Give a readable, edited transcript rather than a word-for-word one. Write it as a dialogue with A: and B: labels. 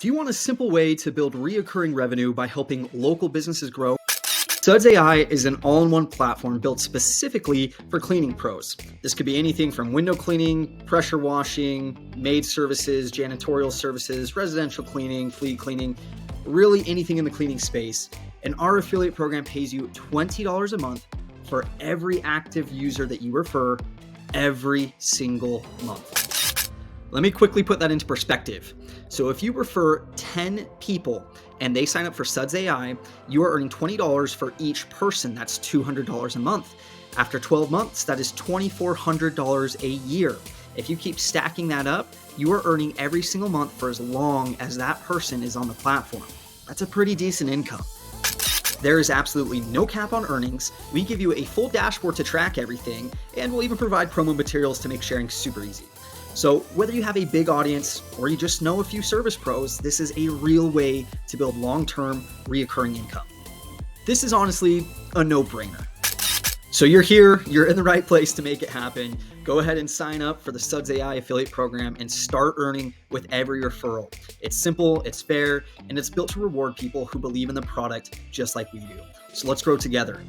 A: Do you want a simple way to build reoccurring revenue by helping local businesses grow? SUDS AI is an all-in-one platform built specifically for cleaning pros. This could be anything from window cleaning, pressure washing, maid services, janitorial services, residential cleaning, fleet cleaning, really anything in the cleaning space. And our affiliate program pays you $20 a month for every active user that you refer every single month. Let me quickly put that into perspective. So if you refer 10 people and they sign up for SUDS AI, you are earning $20 for each person. That's $200 a month. After 12 months, that is $2,400 a year. If you keep stacking that up, you are earning every single month for as long as that person is on the platform. That's a pretty decent income. There is absolutely no cap on earnings. We give you a full dashboard to track everything, and we'll even provide promo materials to make sharing super easy. So whether you have a big audience or you just know a few service pros, this is a real way to build long-term reoccurring income. This is honestly a no-brainer. So you're here, you're in the right place to make it happen. Go ahead and sign up for the SUDS AI affiliate program and start earning with every referral. It's simple, it's fair, and it's built to reward people who believe in the product just like we do. So let's grow together.